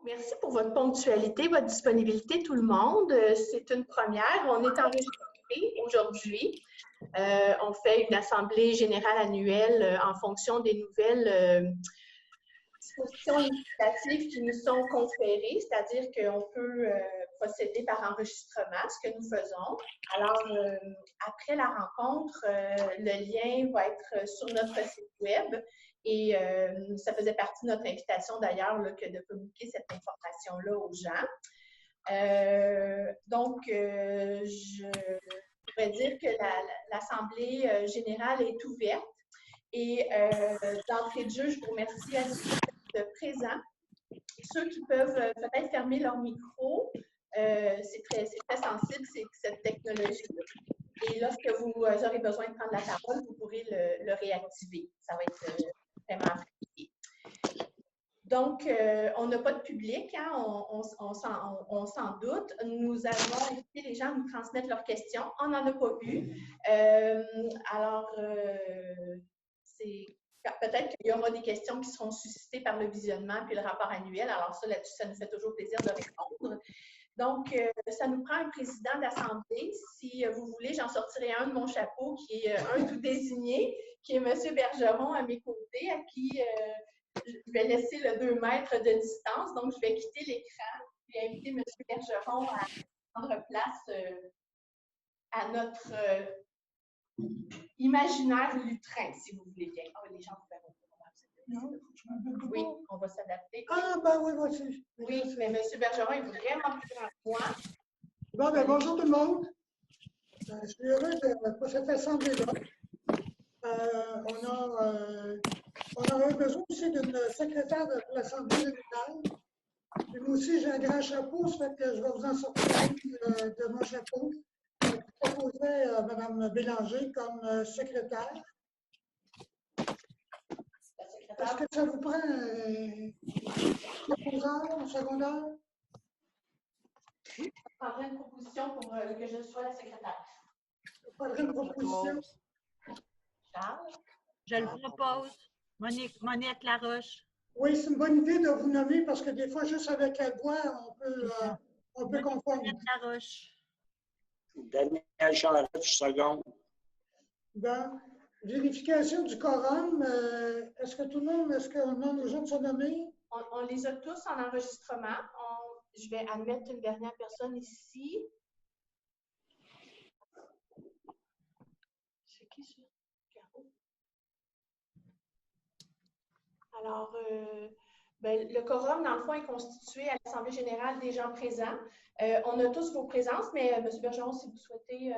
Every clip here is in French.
Merci pour votre ponctualité, votre disponibilité, tout le monde. C'est une première. On est enregistré aujourd'hui. On fait une assemblée générale annuelle en fonction des nouvelles dispositions législatives qui nous sont conférées, c'est-à-dire qu'on peut procéder par enregistrement, ce que nous faisons. Alors, après la rencontre, le lien va être sur notre site web et ça faisait partie de notre invitation d'ailleurs que de communiquer cette information-là aux gens. Je pourrais dire que l'Assemblée générale est ouverte et d'entrée de jeu, je vous remercie à tous d'être présents. Ceux qui peuvent peut-être fermer leur micro, c'est très sensible, cette technologie. Et lorsque vous aurez besoin de prendre la parole, vous pourrez le réactiver. Ça va être vraiment apprécié. Donc, on n'a pas de public, hein, on s'en doute. Nous avons invité les gens à nous transmettre leurs questions. On n'en a pas eu. Peut-être qu'il y aura des questions qui seront suscitées par le visionnement puis le rapport annuel. Alors ça, là-dessus, ça nous fait toujours plaisir de répondre. Donc, ça nous prend un président d'assemblée. Si vous voulez, j'en sortirai un de mon chapeau qui est un tout désigné, qui est M. Bergeron à mes côtés, à qui je vais laisser le 2 mètres de distance. Donc, je vais quitter l'écran et inviter M. Bergeron à prendre place à notre imaginaire lutrin, si vous voulez bien. Oh, les gens vous verront pas. Oui, on va s'adapter. Ah, ben oui, voici. Oui, mais M. Bergeron est vraiment plus grand que moi. Bon, ben, bonjour tout le monde. Je suis heureux pour cette assemblée-là. On aurait besoin aussi d'une secrétaire de l'Assemblée générale. Et moi aussi, j'ai un grand chapeau, ça fait que je vais vous en sortir de mon chapeau. Je proposais Mme Bélanger comme secrétaire. Est-ce que ça vous prend un proposeur, un secondaire? Je prendrai une proposition pour que je sois la secrétaire. Je prendrai une proposition. Charles? Je le propose. Moniette Laroche. Oui, c'est une bonne idée de vous nommer parce que des fois, juste avec la voix, on peut confondre. Moniette Laroche. Daniel Charette, seconde. Bon, vérification du quorum. Est-ce qu'on demande aux gens de se nommer? On les a tous en enregistrement. Je vais admettre une dernière personne ici. C'est qui ça? Caro? Alors, le quorum, dans le fond, est constitué à l'Assemblée générale des gens présents. On a tous vos présences, mais M. Bergeron, si vous souhaitez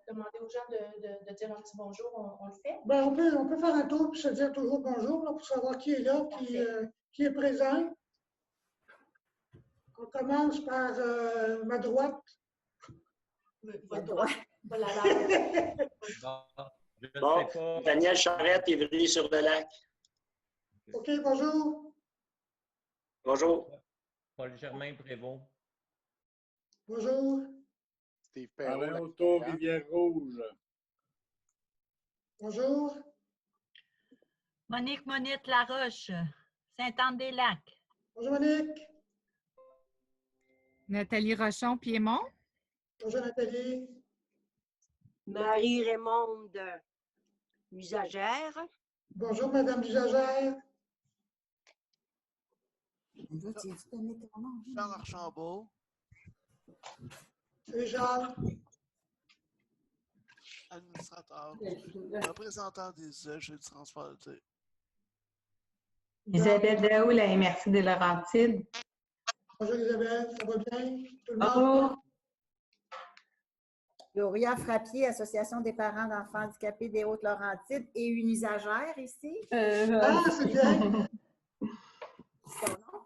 demander aux gens de dire un petit bonjour, on le fait. Ben, on peut faire un tour et se dire toujours bonjour là, pour savoir qui est là, qui est présent. On commence par ma droite. Votre droite. Voilà. Bon, Daniel Charette, Ivry-sur-le-Lac. OK, bonjour. Bonjour. Paul-Germain Prévost. Bonjour. Steve Perrault. Alain Auto, Rivière-Rouge. Bonjour. Moniette Laroche. Sainte-Anne-des-Lacs. Bonjour, Monique. Nathalie Rochon, Piémont. Bonjour, Nathalie. Marie-Raymonde, usagère. Bonjour, Madame Dujagère. Jean Archambault. Salut, Charles. Administrateur. Représentant des usagers du transport de thé. Isabelle Daou, la MRC des Laurentides. Bonjour, Isabelle. Ça va bien? Tout le monde? Bonjour. Gloria Frappier, Association des parents d'enfants handicapés des Hautes-Laurentides et une usagère ici. Ah, c'est bien. Son nom?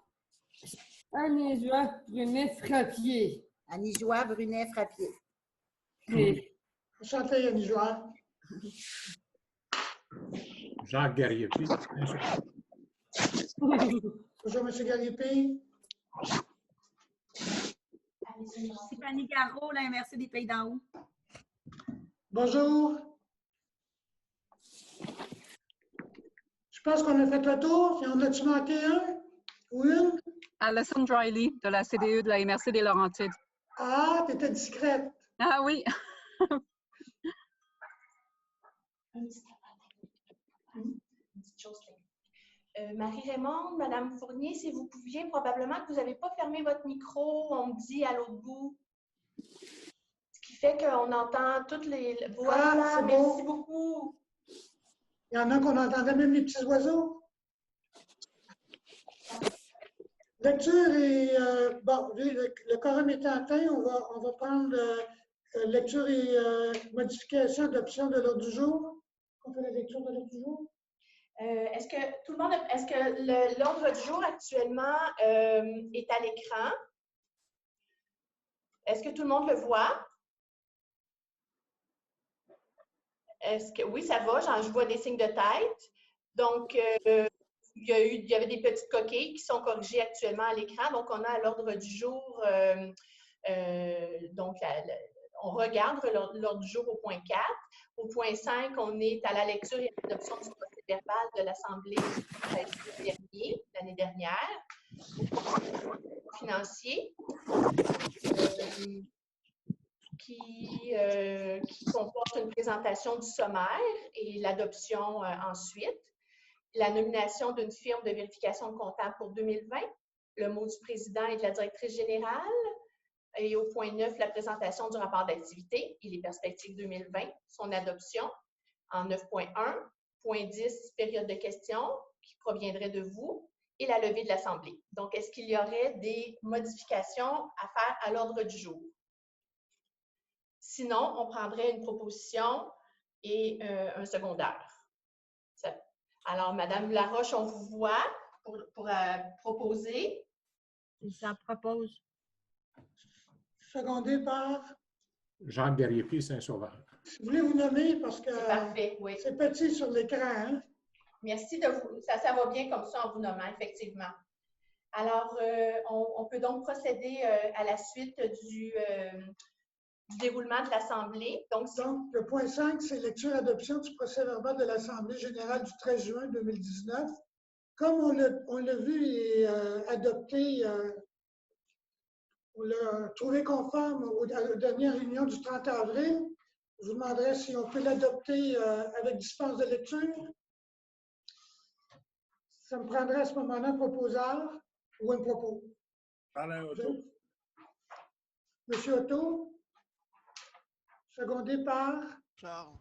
Annie-Joie Brunet-Frappier. Annie-Joie Brunet-Frappier. Oui. Enchanté, Annie-Joie. Jacques Gariepi. Bonjour, M. Garipi. Stéphanie Garot, la MRC des Pays d'en haut. Bonjour. Je pense qu'on a fait le tour. En a-tu manqué un ou une? Alessandra Riley, de la CDE de la MRC des Laurentides. Ah, tu étais discrète. Ah oui. Une petite chose. Marie-Raymond, Madame Fournier, si vous pouviez, probablement que vous n'avez pas fermé votre micro, on me dit à l'autre bout. Ce qui fait qu'on entend toutes les... Voilà, c'est merci bon. beaucoup. Il y en a qu'on entendait même les petits oiseaux. Lecture et... bon, le quorum est atteint, on va prendre lecture et modification d'option de l'ordre du jour. On fait la lecture de l'ordre du jour. Est-ce que tout le monde, est-ce que l'ordre du jour actuellement est à l'écran? Est-ce que tout le monde le voit? Est-ce que oui, ça va, je vois des signes de tête. Donc, il y avait des petites coquilles qui sont corrigées actuellement à l'écran. Donc, on a à l'ordre du jour, donc on regarde l'ordre du jour au point 4. Au point 5, on est à la lecture et à l'adoption du procès verbal de l'Assemblée l'année dernière. Au point financier, qui comporte une présentation du sommaire et l'adoption ensuite. La nomination d'une firme de vérification comptable pour 2020, le mot du président et de la directrice générale. Et au point 9, la présentation du rapport d'activité et les perspectives 2020, son adoption en 9.1. Point 10, période de questions qui proviendrait de vous et la levée de l'Assemblée. Donc, est-ce qu'il y aurait des modifications à faire à l'ordre du jour? Sinon, on prendrait une proposition et un secondaire. Alors, Madame Laroche, on vous voit pour proposer. Ça propose. Secondé par? Jacques Gariepi, Saint-Sauveur. Si vous voulez vous nommer, parce que oui. C'est petit sur l'écran. Hein? Merci de vous. Ça va bien comme ça en vous nommant, effectivement. Alors, on peut donc procéder à la suite du déroulement de l'Assemblée. Donc, le point 5, c'est lecture et adoption du procès verbal de l'Assemblée générale du 13 juin 2019. Comme on l'a vu et adopté, on l'a trouvé conforme à la dernière réunion du 30 avril, je vous demanderai si on peut l'adopter avec dispense de lecture. Ça me prendrait à ce moment-là un proposeur ou un propos. Alain Auto. Monsieur Auto. Secondé par? Charles.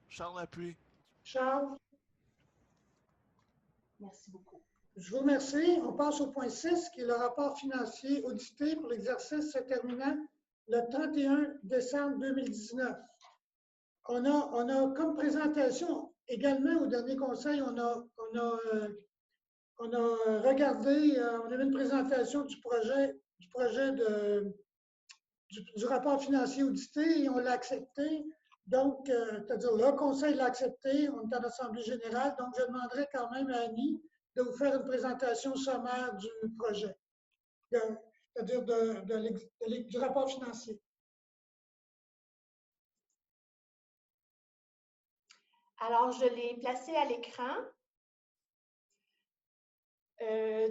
Charles Lapuis. Charles. Merci beaucoup. Je vous remercie. On passe au point 6, qui est le rapport financier audité pour l'exercice se terminant le 31 décembre 2019. On a comme présentation, également au dernier conseil, on a regardé, on avait une présentation du rapport financier audité et on l'a accepté. Donc, c'est-à-dire le conseil l'a accepté, on est en assemblée générale, donc je demanderai quand même à Annie de vous faire une présentation sommaire du projet, c'est-à-dire du rapport financier. Alors, je l'ai placé à l'écran.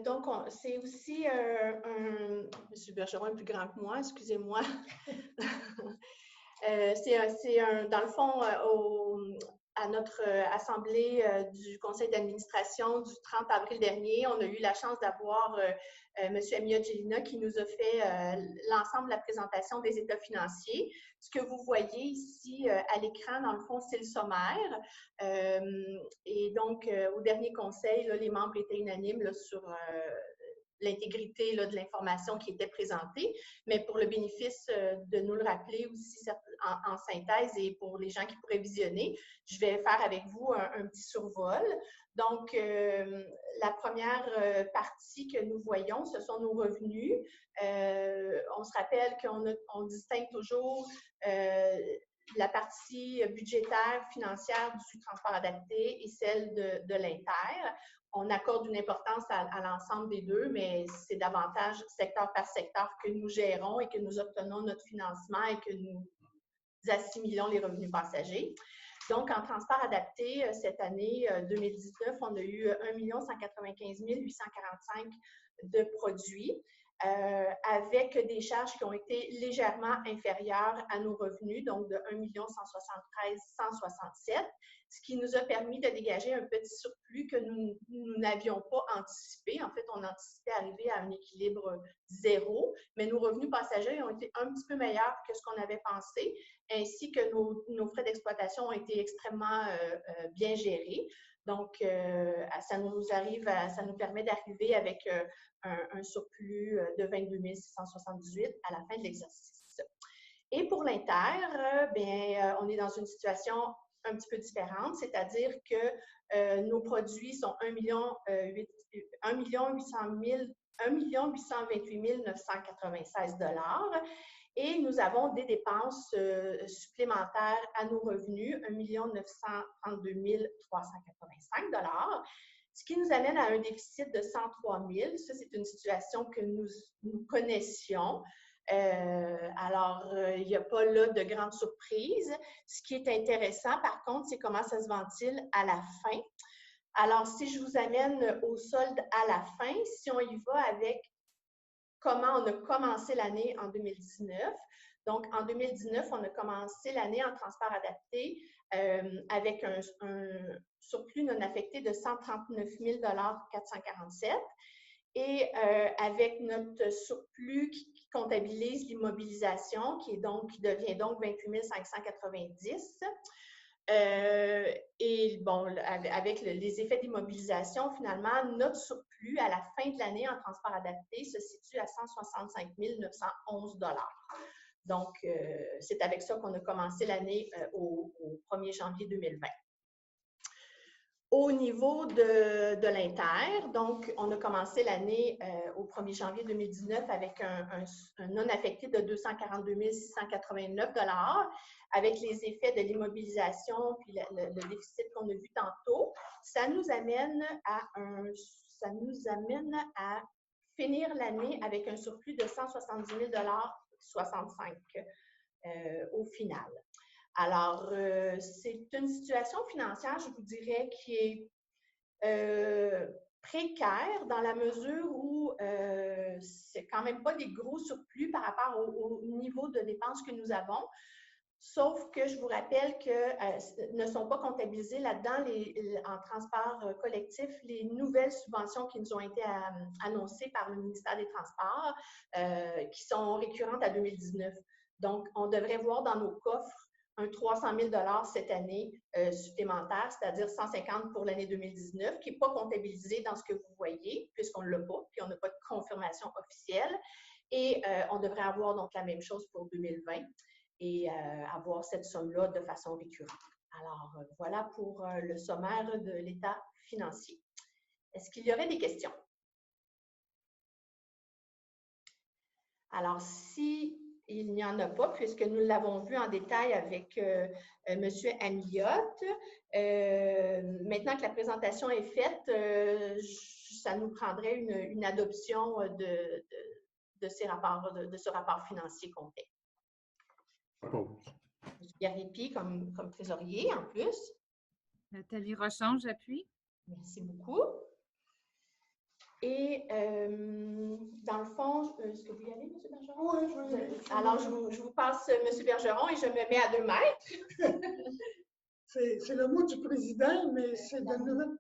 Donc, c'est aussi M. Bergeron est plus grand que moi, excusez-moi. Dans le fond, à notre assemblée du conseil d'administration du 30 avril dernier, on a eu la chance d'avoir M. Amia Gelina qui nous a fait l'ensemble de la présentation des états financiers. Ce que vous voyez ici à l'écran, dans le fond, c'est le sommaire. Et donc, au dernier conseil, là, les membres étaient unanimes là, sur l'intégrité de l'information qui était présentée, mais pour le bénéfice de nous le rappeler aussi en synthèse et pour les gens qui pourraient visionner, je vais faire avec vous un petit survol. Donc, la première partie que nous voyons, ce sont nos revenus. On se rappelle qu'on distingue toujours la partie budgétaire, financière du transport adapté et celle de l'Inter. On accorde une importance à l'ensemble des deux, mais c'est davantage secteur par secteur que nous gérons et que nous obtenons notre financement et que nous assimilons les revenus passagers. Donc, en transport adapté, cette année 2019, on a eu 1 195 845 de produits. Avec des charges qui ont été légèrement inférieures à nos revenus, donc de 1 173 167, ce qui nous a permis de dégager un petit surplus que nous n'avions pas anticipé. En fait, on anticipait arriver à un équilibre zéro, mais nos revenus passagers ont été un petit peu meilleurs que ce qu'on avait pensé, ainsi que nos frais d'exploitation ont été extrêmement bien gérés. Donc, ça nous permet d'arriver avec un surplus de 22 678 à la fin de l'exercice. Et pour l'Inter, on est dans une situation un petit peu différente, c'est-à-dire que nos produits sont 1 828 996 $ et nous avons des dépenses supplémentaires à nos revenus, 1 932 385 $, ce qui nous amène à un déficit de 103 000. Ça, c'est une situation que nous connaissions. Alors, il n'y a pas là de grande surprise. Ce qui est intéressant, par contre, c'est comment ça se ventile à la fin. Alors, si je vous amène au solde à la fin, si on y va avec comment on a commencé l'année en 2019. Donc, en 2019, on a commencé l'année en transport adapté avec un surplus non affecté de 139 447 et avec notre surplus qui comptabilise l'immobilisation qui devient donc 28 590. Et bon, avec les effets d'immobilisation, finalement, notre surplus à la fin de l'année en transport adapté se situe à 165 911 $. Donc, c'est avec ça qu'on a commencé l'année au 1er janvier 2020. Au niveau de l'Inter, donc, on a commencé l'année au 1er janvier 2019 avec un non affecté de 242 689 $. Avec les effets de l'immobilisation puis le déficit qu'on a vu tantôt, ça nous amène à finir l'année avec un surplus de 170 065 $ au final. Alors, c'est une situation financière, je vous dirais, qui est précaire dans la mesure où c'est quand même pas des gros surplus par rapport au niveau de dépenses que nous avons. Sauf que je vous rappelle que ne sont pas comptabilisées là-dedans en transport collectif les nouvelles subventions qui nous ont été annoncées par le ministère des Transports qui sont récurrentes à 2019. Donc, on devrait voir dans nos coffres un 300 000 $ cette année supplémentaire, c'est-à-dire 150 pour l'année 2019, qui n'est pas comptabilisé dans ce que vous voyez, puisqu'on ne l'a pas, puis on n'a pas de confirmation officielle. Et on devrait avoir donc la même chose pour 2020. Et avoir cette somme-là de façon récurrente. Alors, voilà pour le sommaire de l'état financier. Est-ce qu'il y aurait des questions? Alors, s'il n'y en a pas, puisque nous l'avons vu en détail avec M. Amillotte, maintenant que la présentation est faite, ça nous prendrait une adoption de ce rapport financier complet. M. Garipi comme trésorier en plus. Nathalie Rochon, j'appuie. Merci beaucoup. Et dans le fond, est-ce que vous y allez, M. Bergeron? Oui, je vais y aller. Alors, je vous passe M. Bergeron et je me mets à 2 mètres. C'est le mot du président, mais c'est de nouvelles.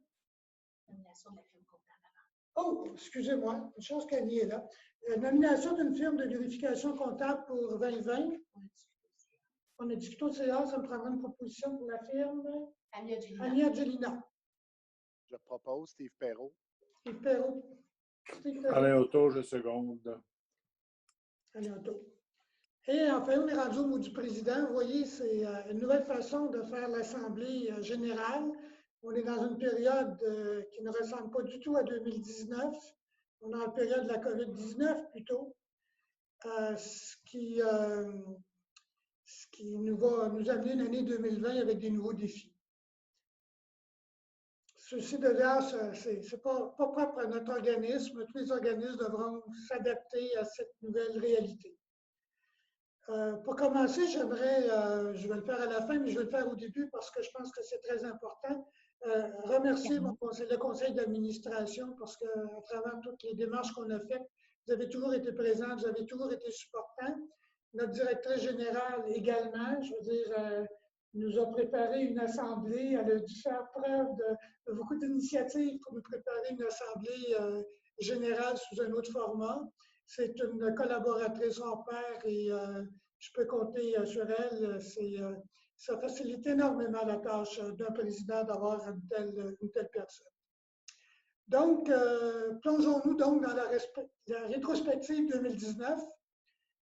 Nomination de la firme comptable. Oh, excusez-moi, une chance qu'Annie est là. Nomination d'une firme de vérification comptable pour 2020. On a discuté au CA, ça me prendra une proposition pour la firme. Annie Angelina. Je propose Steve Perrault. Steve Perrault. Alain Auto, je seconde. Alain Auto. Et enfin, on est rendu au mot du président. Vous voyez, c'est une nouvelle façon de faire l'Assemblée générale. On est dans une période qui ne ressemble pas du tout à 2019. On est en période de la COVID-19 plutôt. Ce qui nous va nous amener une année 2020 avec des nouveaux défis. Ceci devient, ce n'est pas propre à notre organisme. Tous les organismes devront s'adapter à cette nouvelle réalité. Pour commencer, je vais le faire à la fin, mais je vais le faire au début parce que je pense que c'est très important. Remercier le conseil d'administration parce qu'à travers toutes les démarches qu'on a faites, vous avez toujours été présents, vous avez toujours été supportants. Notre directrice générale également, je veux dire, nous a préparé une assemblée. Elle a dû faire preuve de beaucoup d'initiatives pour nous préparer une assemblée générale sous un autre format. C'est une collaboratrice hors pair et je peux compter sur elle. Ça facilite énormément la tâche d'un président d'avoir une telle personne. Donc, plongeons-nous donc dans la rétrospective 2019.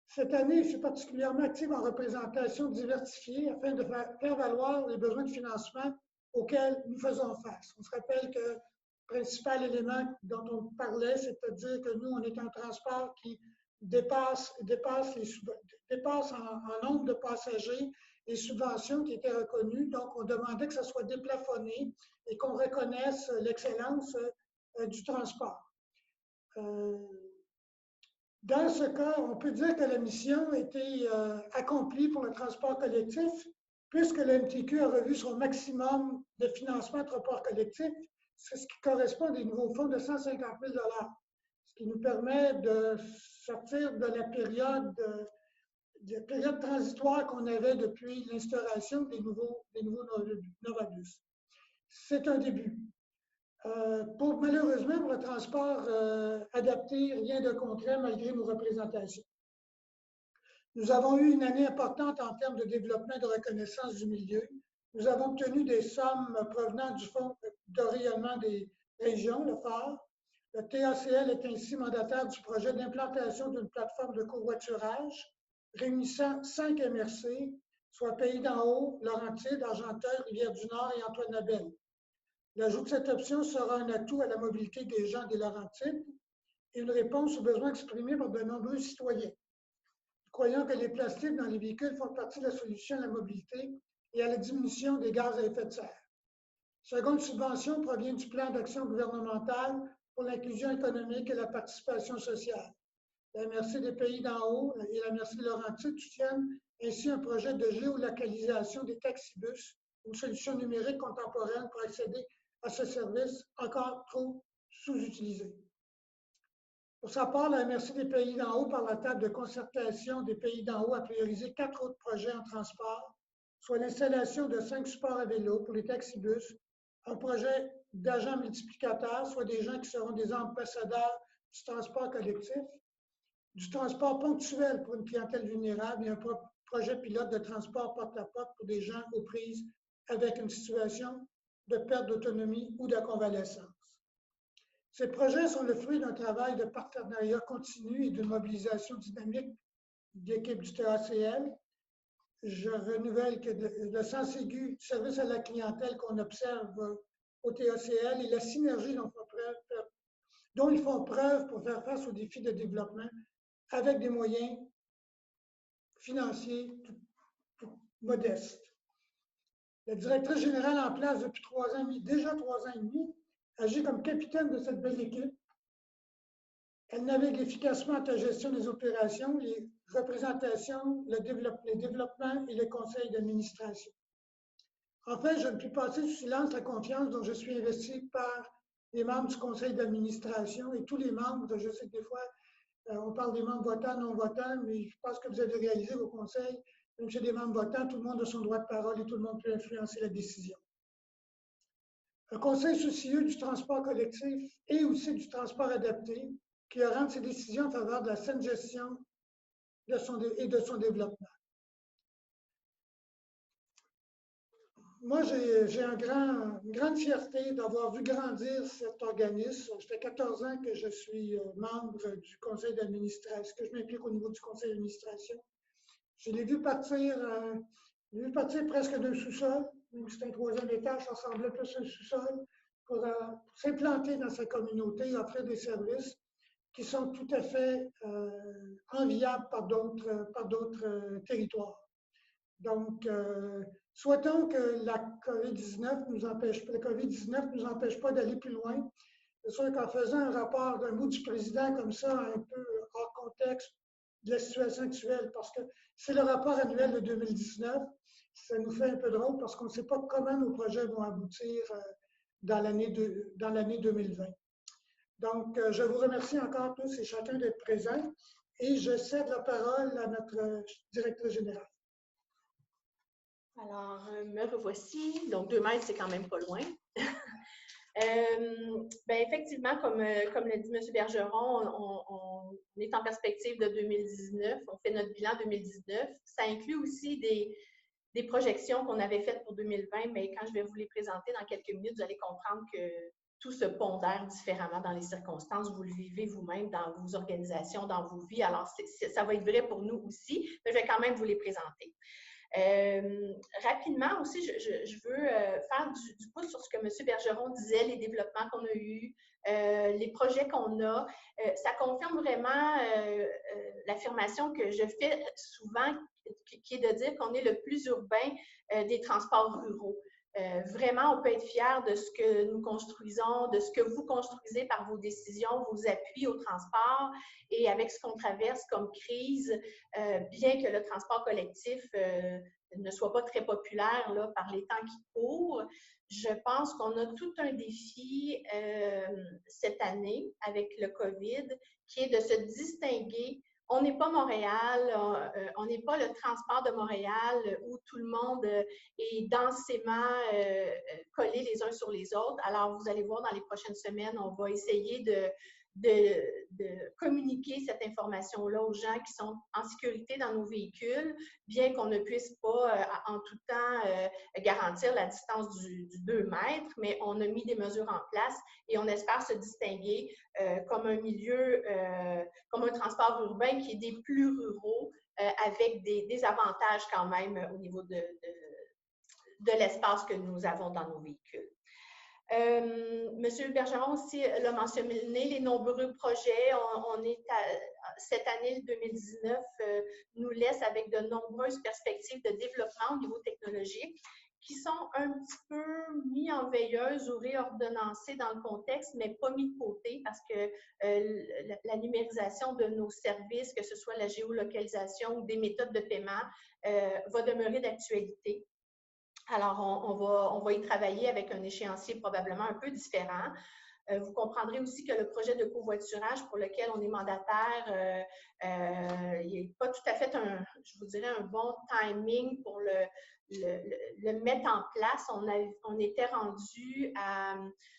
Cette année, je suis particulièrement active en représentation diversifiée afin de faire valoir les besoins de financement auxquels nous faisons face. On se rappelle que le principal élément dont on parlait, c'est-à-dire que nous, on est un transport qui dépasse en nombre de passagers les subventions qui étaient reconnues. Donc, on demandait que ça soit déplafonné et qu'on reconnaisse l'excellence du transport. Dans ce cas, on peut dire que la mission a été accomplie pour le transport collectif, puisque le MTQ a revu son maximum de financement de transport collectif, c'est ce qui correspond à des nouveaux fonds de 150 000 $, ce qui nous permet de sortir de la période transitoire qu'on avait depuis l'instauration des nouveaux Novabus. C'est un début. Malheureusement, pour le transport adapté, rien de concret malgré nos représentations. Nous avons eu une année importante en termes de développement et de reconnaissance du milieu. Nous avons obtenu des sommes provenant du Fonds de rayonnement des régions, le phare. Le TACL est ainsi mandataire du projet d'implantation d'une plateforme de covoiturage réunissant 5 MRC, soit Pays d'en Haut, Laurentides, Argenteuil, Rivière-du-Nord et Antoine-Labelle. L'ajout de cette option sera un atout à la mobilité des gens des Laurentides et une réponse aux besoins exprimés par de nombreux citoyens. Nous croyons que les plastiques dans les véhicules font partie de la solution à la mobilité et à la diminution des gaz à effet de serre. Seconde subvention provient du plan d'action gouvernemental pour l'inclusion économique et la participation sociale. La MRC des Pays d'en Haut et la MRC de Laurentides soutiennent ainsi un projet de géolocalisation des taxibus, une solution numérique contemporaine pour accéder à ce service encore trop sous-utilisé. Pour sa part, la MRC des Pays d'en Haut, par la table de concertation des Pays d'en Haut, a priorisé 4 autres projets en transport, soit l'installation de 5 supports à vélo pour les taxibus, un projet d'agents multiplicateurs, soit des gens qui seront des ambassadeurs du transport collectif, du transport ponctuel pour une clientèle vulnérable et un projet pilote de transport porte-à-porte pour des gens aux prises avec une situation de perte d'autonomie ou de convalescence. Ces projets sont le fruit d'un travail de partenariat continu et d'une mobilisation dynamique d'équipe du TACL. Je renouvelle que le sens aigu du service à la clientèle qu'on observe au TACL et la synergie dont ils font preuve pour faire face aux défis de développement avec des moyens financiers modestes. La directrice générale en place depuis déjà 3 ans et demi, agit comme capitaine de cette belle équipe. Elle navigue efficacement à la gestion des opérations, les représentations, les développements et les conseils d'administration. Enfin, je ne puis passer sous silence la confiance dont je suis investi par les membres du conseil d'administration et tous les membres. Je sais que des fois, on parle des membres votants, non votants, mais je pense que vous avez réalisé au conseil, même chez des membres votants, tout le monde a son droit de parole et tout le monde peut influencer la décision. Un conseil soucieux du transport collectif et aussi du transport adapté qui rend ses décisions en faveur de la saine gestion et de son développement. Moi, j'ai une grande fierté d'avoir vu grandir cet organisme. Ça fait 14 ans que je suis membre du conseil d'administration, que je m'implique au niveau du conseil d'administration. Je l'ai vu partir presque d'un sous-sol, même si c'est un 3e étage, ça ressemblait plus à un sous-sol, pour s'implanter dans sa communauté et offrir des services qui sont tout à fait enviables par d'autres territoires. Donc, souhaitons que la COVID-19 nous empêche pas d'aller plus loin. C'est sûr qu'en faisant un rapport d'un bout du président comme ça, un peu hors contexte, de la situation actuelle, parce que c'est le rapport annuel de 2019. Ça nous fait un peu drôle parce qu'on ne sait pas comment nos projets vont aboutir dans l'année 2020. Donc, je vous remercie encore tous et chacun d'être présents et je cède la parole à notre directrice générale. Alors, me revoici. Donc, 2 mètres, c'est quand même pas loin. Effectivement, comme l'a dit M. Bergeron, on est en perspective de 2019. On fait notre bilan 2019. Ça inclut aussi des projections qu'on avait faites pour 2020, mais quand je vais vous les présenter dans quelques minutes, vous allez comprendre que tout se pondère différemment dans les circonstances. Vous le vivez vous-même dans vos organisations, dans vos vies. Alors, ça va être vrai pour nous aussi, mais je vais quand même vous les présenter. Rapidement aussi, je veux faire du pouce sur ce que M. Bergeron disait, les développements qu'on a eus, les projets qu'on a. Ça confirme vraiment l'affirmation que je fais souvent, qui est de dire qu'on est le plus urbain des transports ruraux. Vraiment, on peut être fier de ce que nous construisons, de ce que vous construisez par vos décisions, vos appuis au transport et avec ce qu'on traverse comme crise, bien que le transport collectif ne soit pas très populaire là, par les temps qui courent. Je pense qu'on a tout un défi cette année avec le COVID qui est de se distinguer. On n'est pas Montréal, on n'est pas le transport de Montréal où tout le monde est densément collé les uns sur les autres. Alors, vous allez voir dans les prochaines semaines, on va essayer de communiquer cette information-là aux gens qui sont en sécurité dans nos véhicules, bien qu'on ne puisse pas en tout temps garantir la distance du 2 mètres, mais on a mis des mesures en place et on espère se distinguer comme un milieu, comme un transport urbain qui est des plus ruraux, avec des avantages quand même au niveau de l'espace que nous avons dans nos véhicules. Monsieur Bergeron aussi l'a mentionné, les nombreux projets. Cette année 2019 nous laisse avec de nombreuses perspectives de développement au niveau technologique qui sont un petit peu mis en veilleuse ou réordonnancées dans le contexte, mais pas mis de côté parce que la numérisation de nos services, que ce soit la géolocalisation ou des méthodes de paiement, va demeurer d'actualité. Alors, on va y travailler avec un échéancier probablement un peu différent. Vous comprendrez aussi que le projet de covoiturage pour lequel on est mandataire, il n'est pas tout à fait, je vous dirais, un bon timing pour le mettre en place. On était rendu à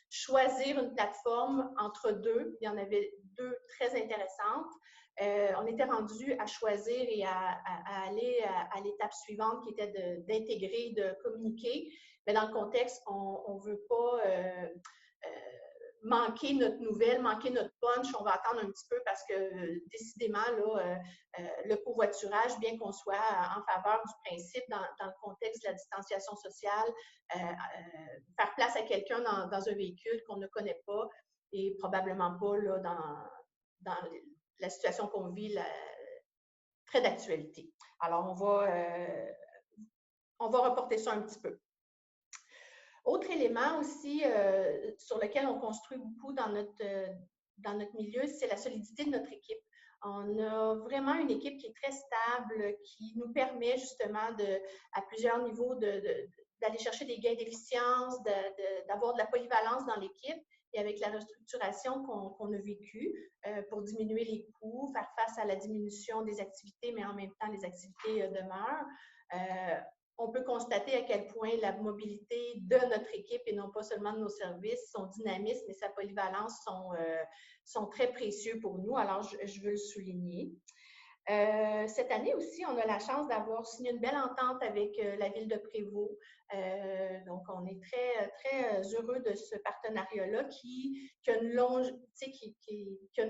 choisir une plateforme entre deux. Il y en avait 2 très intéressantes. On était rendu à choisir et à aller à l'étape suivante qui était d'intégrer, de communiquer. Mais dans le contexte, on ne veut pas manquer notre nouvelle, manquer notre punch. On va attendre un petit peu parce que décidément, là, le covoiturage, bien qu'on soit en faveur du principe dans le contexte de la distanciation sociale, faire place à quelqu'un dans un véhicule qu'on ne connaît pas et probablement pas là, dans la situation qu'on vit, très d'actualité. Alors, on va reporter ça un petit peu. Autre élément aussi sur lequel on construit beaucoup dans notre milieu, c'est la solidité de notre équipe. On a vraiment une équipe qui est très stable, qui nous permet justement à plusieurs niveaux d'aller chercher des gains d'efficience, d'avoir de la polyvalence dans l'équipe. Et avec la restructuration qu'on a vécue pour diminuer les coûts, faire face à la diminution des activités, mais en même temps, les activités demeurent. On peut constater à quel point la mobilité de notre équipe et non pas seulement de nos services, son dynamisme et sa polyvalence sont très précieux pour nous. Alors, je veux le souligner. Cette année aussi, on a la chance d'avoir signé une belle entente avec la Ville de Prévost. Donc, on est très, très heureux de ce partenariat-là qui a une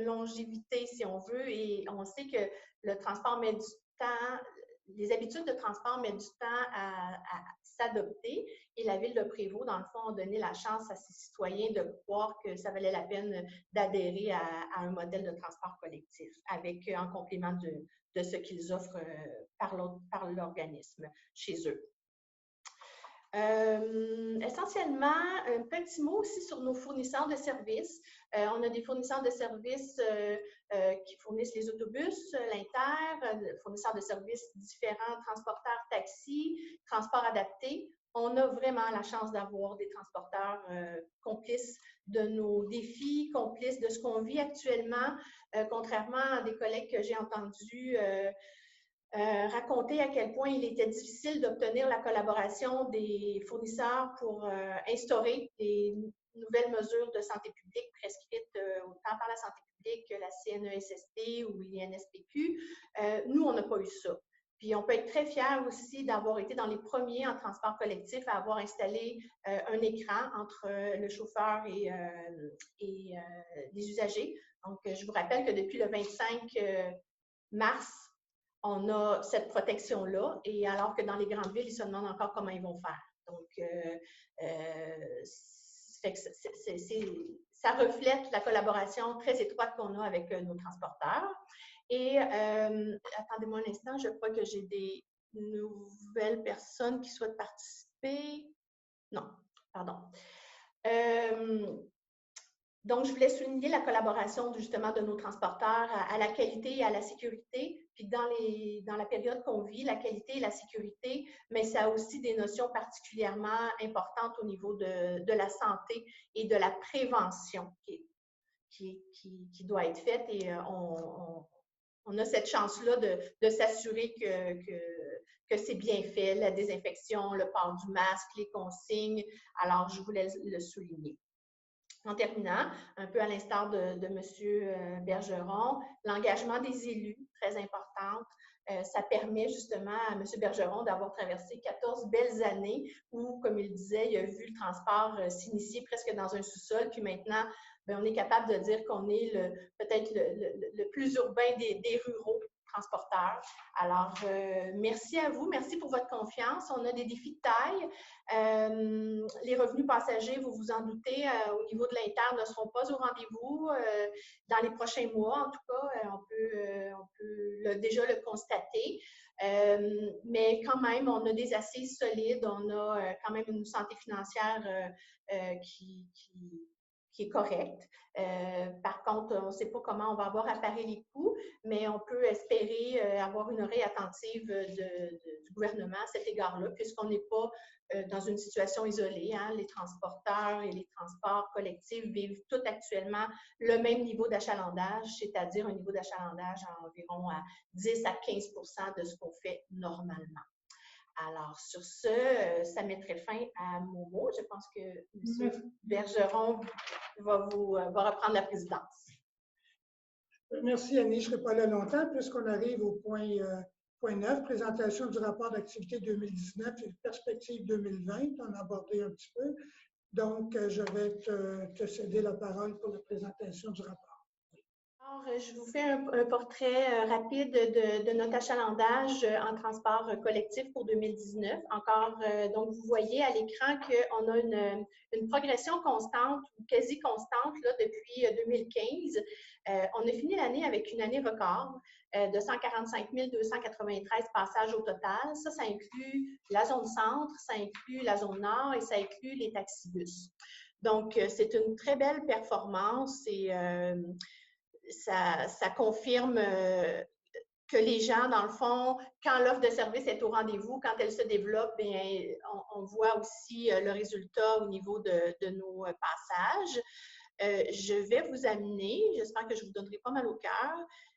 longévité, si on veut, et on sait que le transport met du temps, les habitudes de transport mettent du temps à s'adopter et la Ville de Prévost, dans le fond, a donné la chance à ses citoyens de croire que ça valait la peine d'adhérer à un modèle de transport collectif en complément de ce qu'ils offrent par l'organisme chez eux. Essentiellement, un petit mot aussi sur nos fournisseurs de services. On a des fournisseurs de services qui fournissent les autobus, l'Inter, fournisseurs de services différents, transporteurs, taxis, transport adapté. On a vraiment la chance d'avoir des transporteurs complices de nos défis, complices de ce qu'on vit actuellement, contrairement à des collègues que j'ai entendus raconter à quel point il était difficile d'obtenir la collaboration des fournisseurs pour instaurer des nouvelles mesures de santé publique prescrites autant par la santé publique que la CNESST ou l'INSPQ. Nous, on n'a pas eu ça. Puis, on peut être très fiers aussi d'avoir été dans les premiers en transport collectif à avoir installé un écran entre le chauffeur et les usagers. Donc, je vous rappelle que depuis le 25 mars, on a cette protection-là, et alors que dans les grandes villes, ils se demandent encore comment ils vont faire. Donc, ça reflète la collaboration très étroite qu'on a avec nos transporteurs. Et attendez-moi un instant, je crois que j'ai des nouvelles personnes qui souhaitent participer. Non, pardon. Donc, je voulais souligner la collaboration justement de nos transporteurs à la qualité et à la sécurité. Puis dans la période qu'on vit, la qualité et la sécurité, mais ça a aussi des notions particulièrement importantes au niveau de la santé et de la prévention qui doit être faite. Et on a cette chance-là de s'assurer que c'est bien fait, la désinfection, le port du masque, les consignes. Alors, je voulais le souligner. En terminant, un peu à l'instar de M. Bergeron, l'engagement des élus, très importante. Ça permet justement à M. Bergeron d'avoir traversé 14 belles années où, comme il disait, il a vu le transport s'initier presque dans un sous-sol. Puis maintenant, bien, on est capable de dire qu'on est peut-être le plus urbain des ruraux transporteurs. Alors, merci à vous. Merci pour votre confiance. On a des défis de taille. Les revenus passagers, vous vous en doutez, au niveau de l'Inter, ne seront pas au rendez-vous dans les prochains mois. En tout cas, on peut déjà le constater. Mais quand même, on a des assises solides. On a quand même une santé financière qui est correcte. Par contre, on ne sait pas comment on va avoir à parer les coûts, mais on peut espérer avoir une oreille attentive du gouvernement à cet égard-là, puisqu'on n'est pas dans une situation isolée. Hein. Les transporteurs et les transports collectifs vivent tous actuellement le même niveau d'achalandage, c'est-à-dire un niveau d'achalandage à environ à 10 à 15 % de ce qu'on fait normalement. Alors, sur ce, ça mettrait fin à mon mot. Je pense que M. Bergeron va reprendre la présidence. Merci, Annie. Je ne serai pas là longtemps puisqu'on arrive au point 9, présentation du rapport d'activité 2019 et perspective 2020. On a abordé un petit peu. Donc, je vais te céder la parole pour la présentation du rapport. Alors, je vous fais un portrait rapide de notre achalandage en transport collectif pour 2019. Encore, donc, vous voyez à l'écran qu'on a une progression constante ou quasi constante là, depuis 2015. On a fini l'année avec une année record de 145 293 passages au total. Ça inclut la zone centre, ça inclut la zone nord et ça inclut les taxibus. Donc, c'est une très belle performance et ça confirme que les gens, dans le fond, quand l'offre de service est au rendez-vous, quand elle se développe, bien, on voit aussi le résultat au niveau de nos passages. Je vais vous amener, j'espère que je vous donnerai pas mal au cœur,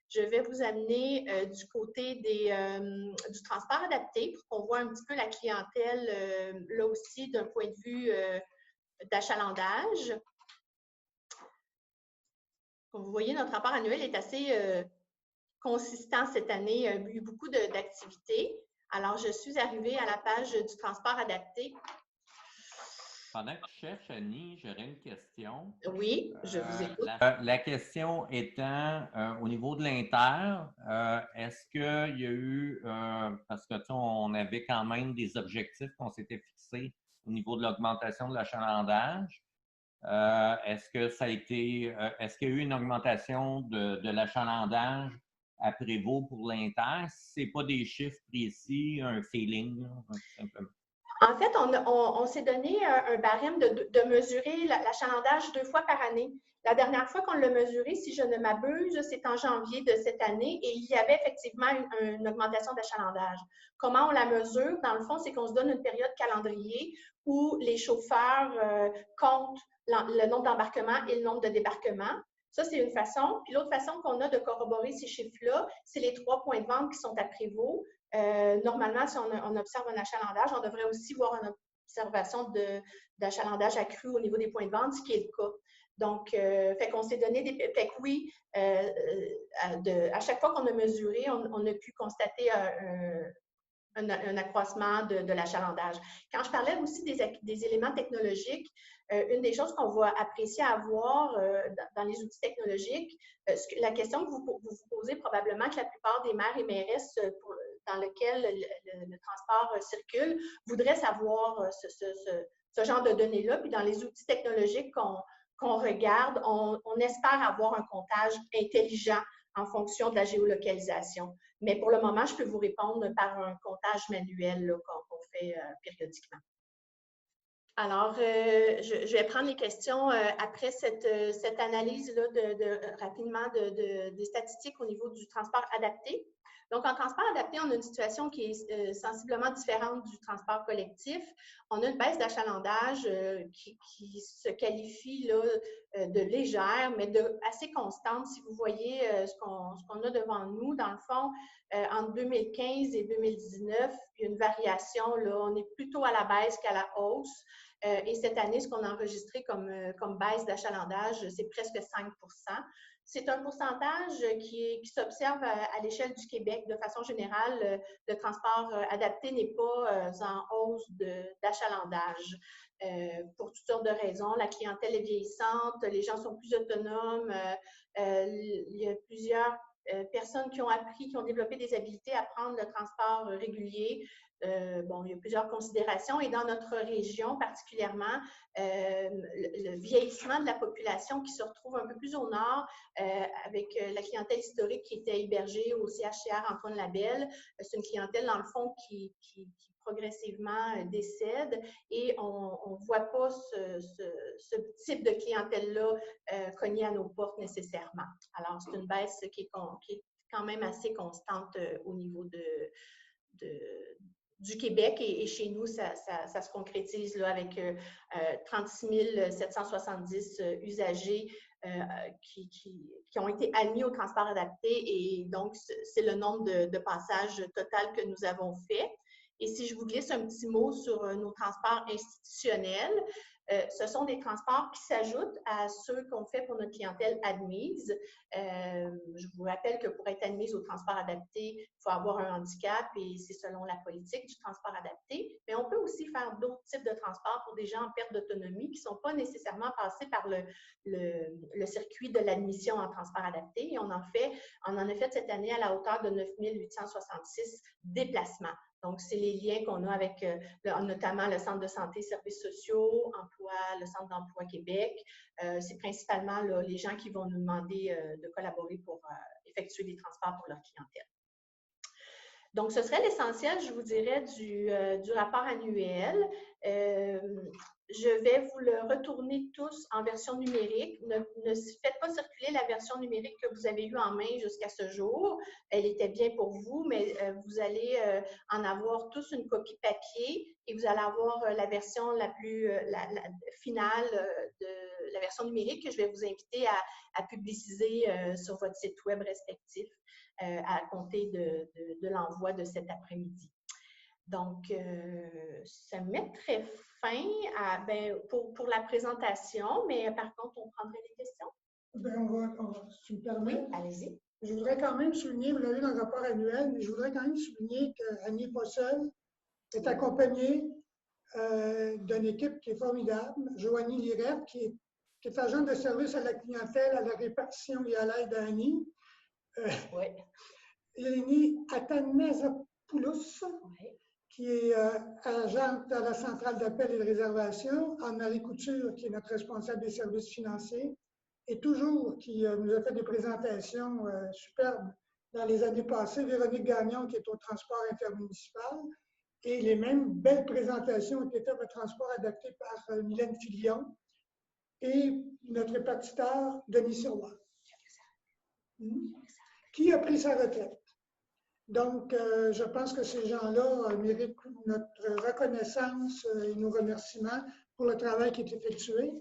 je vais vous amener du côté du transport adapté pour qu'on voit un petit peu la clientèle là aussi d'un point de vue d'achalandage. Comme vous voyez, notre rapport annuel est assez consistant cette année. Il y a eu beaucoup d'activités. Alors, je suis arrivée à la page du transport adapté. Pendant que tu cherches, Annie, j'aurais une question. Oui, je vous écoute. La question étant, au niveau de l'Inter, est-ce qu'il y a eu, parce que on avait quand même des objectifs qu'on s'était fixés au niveau de l'augmentation de l'achalandage. Est-ce que ça a été, est-ce qu'il y a eu une augmentation de l'achalandage à Prévost pour l'Inter? Si ce n'est pas des chiffres précis, un feeling, tout simplement. En fait, on s'est donné un barème de mesurer l'achalandage 2 fois par année. La dernière fois qu'on l'a mesuré, si je ne m'abuse, c'est en janvier de cette année et il y avait effectivement une augmentation d'achalandage. Comment on la mesure? Dans le fond, c'est qu'on se donne une période calendrier où les chauffeurs comptent le nombre d'embarquements et le nombre de débarquements. Ça, c'est une façon. Puis l'autre façon qu'on a de corroborer ces chiffres-là, c'est les 3 points de vente qui sont à Prévost. Normalement, si on observe un achalandage, on devrait aussi voir une observation d'achalandage accru au niveau des points de vente, ce qui est le cas. Donc, fait qu'on s'est donné des... Fait que oui, à chaque fois qu'on a mesuré, on a pu constater un accroissement de l'achalandage. Quand je parlais aussi des éléments technologiques, une des choses qu'on va apprécier à avoir dans les outils technologiques, la question que vous vous posez probablement que la plupart des maires et mairesses dans lesquels le transport circule voudraient savoir ce genre de données-là. Puis dans les outils technologiques qu'on regarde, on espère avoir un comptage intelligent en fonction de la géolocalisation. Mais pour le moment, je peux vous répondre par un comptage manuel qu'on fait périodiquement. Alors, je vais prendre les questions après cette analyse-là rapidement des statistiques au niveau du transport adapté. Donc, en transport adapté, on a une situation qui est sensiblement différente du transport collectif. On a une baisse d'achalandage qui se qualifie là, de légère, mais assez constante. Si vous voyez ce qu'on a devant nous, dans le fond, entre 2015 et 2019, il y a une variation. Là, on est plutôt à la baisse qu'à la hausse. Et cette année, ce qu'on a enregistré comme baisse d'achalandage, c'est presque 5 %. C'est un pourcentage qui s'observe à l'échelle du Québec. De façon générale, le transport adapté n'est pas en hausse d'achalandage pour toutes sortes de raisons. La clientèle est vieillissante, les gens sont plus autonomes, il y a plusieurs personnes qui ont appris, qui ont développé des habiletés à prendre le transport régulier. Bon, il y a plusieurs considérations et dans notre région particulièrement, le vieillissement de la population qui se retrouve un peu plus au nord avec la clientèle historique qui était hébergée au CHCR Antoine Labelle. C'est une clientèle dans le fond qui progressivement décède et on ne voit pas ce type de clientèle-là cogner à nos portes nécessairement. Alors, c'est une baisse qui est quand même assez constante au niveau du Québec et chez nous, ça se concrétise là, avec 36 770 usagers qui ont été admis au transport adapté et donc c'est le nombre de passages total que nous avons fait. Et si je vous glisse un petit mot sur nos transports institutionnels, ce sont des transports qui s'ajoutent à ceux qu'on fait pour notre clientèle admise. Je vous rappelle que pour être admise au transport adapté, il faut avoir un handicap et c'est selon la politique du transport adapté. Mais on peut aussi faire d'autres types de transports pour des gens en perte d'autonomie qui ne sont pas nécessairement passés par le circuit de l'admission en transport adapté. Et on en a fait cette année à la hauteur de 9 866 déplacements. Donc, c'est les liens qu'on a avec notamment le Centre de santé et services sociaux, le Centre d'emploi Québec. C'est principalement là, les gens qui vont nous demander de collaborer pour effectuer des transports pour leur clientèle. Donc, ce serait l'essentiel, je vous dirais, du rapport annuel. Je vais vous le retourner tous en version numérique. Ne faites pas circuler la version numérique que vous avez eue en main jusqu'à ce jour. Elle était bien pour vous, mais vous allez en avoir tous une copie papier et vous allez avoir la version la plus finale de la version numérique que je vais vous inviter à publiciser sur votre site web respectif à compter de l'envoi de cet après-midi. Donc, ça mettrait fin pour la présentation, mais par contre, on prendrait les questions. Si tu me permets. Oui, allez-y. Je voudrais quand même souligner, vous l'avez dans le rapport annuel, mais je voudrais quand même souligner qu'Annie n'est pas seule, est accompagnée d'une équipe qui est formidable, Joanie Lirette, qui est agente de service à la clientèle, à la répartition et à l'aide à Annie. Oui. Eleni Athanasopoulos, qui est agente à la centrale d'appel et de réservation, Anne-Marie Couture, qui est notre responsable des services financiers, et toujours qui nous a fait des présentations superbes dans les années passées, Véronique Gagnon, qui est au transport intermunicipal, Et les mêmes belles présentations ont été faites de transport adapté par Mylène Filion et notre répartiteur Denis Sirois, qui a pris sa retraite. Donc, je pense que ces gens-là méritent notre reconnaissance et nos remerciements pour le travail qui est effectué.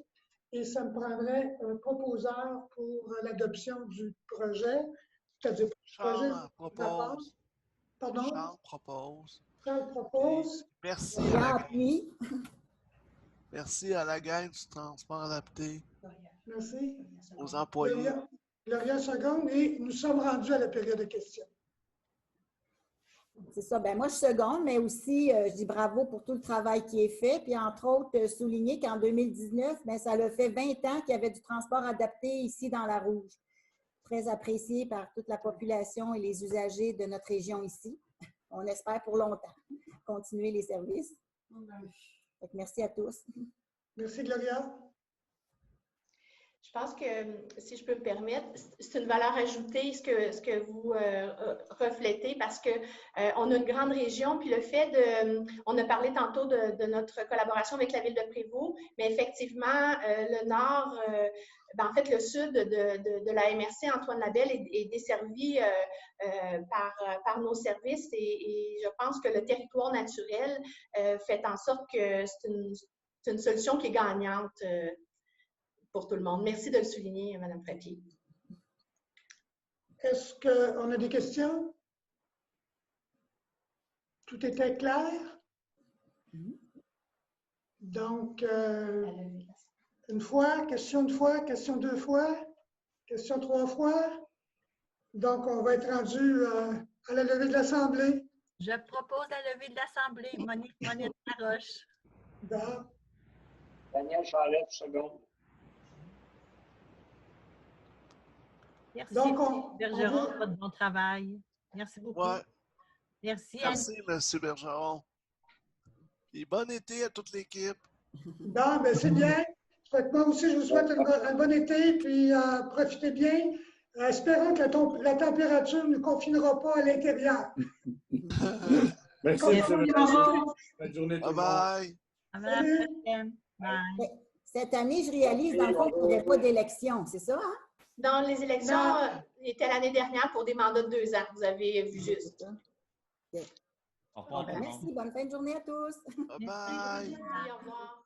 Et ça me prendrait un proposeur pour l'adoption du projet. C'est-à-dire, Charles propose. Pardon? Charles propose. Charles propose. Merci merci à la gang du transport adapté. Merci. Aux employés. Gloria seconde et nous sommes rendus à la période de questions. C'est ça. Ben moi, je seconde, mais aussi, je dis bravo pour tout le travail qui est fait. Puis, entre autres, souligner qu'en 2019, ben, ça a fait 20 ans qu'il y avait du transport adapté ici dans la Rouge. Très apprécié par toute la population et les usagers de notre région ici. On espère pour longtemps continuer les services. Donc, merci à tous. Merci, Gloria. Je pense que, si je peux me permettre, c'est une valeur ajoutée ce que vous reflétez parce qu'on a une grande région, puis le fait on a parlé tantôt de notre collaboration avec la Ville de Prévost, mais effectivement, le nord, en fait, le sud de la MRC Antoine-Labelle est desservi par nos services et je pense que le territoire naturel fait en sorte que c'est une solution qui est gagnante pour tout le monde. Merci de le souligner, Mme Frappier. Est-ce qu'on a des questions? Tout était clair? Donc, une fois, question deux fois, question 3 fois. Donc, on va être rendu à la levée de l'Assemblée. Je propose la levée de l'Assemblée. Monique Laroche. Daniel Charette, seconde. Merci, donc, Bergeron, de votre bon travail. Merci beaucoup. Ouais. Merci, Merci, M. Bergeron. Et bon été à toute l'équipe. Bon, ben c'est bien. Moi aussi, je vous souhaite un bon été, puis profitez bien. Espérons que la température ne nous confinera pas à l'intérieur. Merci. Bonne journée tout le monde. Bye. Cette année, je réalise, dans le fond, qu'il n'y avait pas d'élection, c'est ça, hein? Dans les élections, était l'année dernière pour des mandats de 2 ans. Vous avez vu juste. Au revoir. Merci. Bonne fin de journée à tous. Bye bye. Merci, au revoir.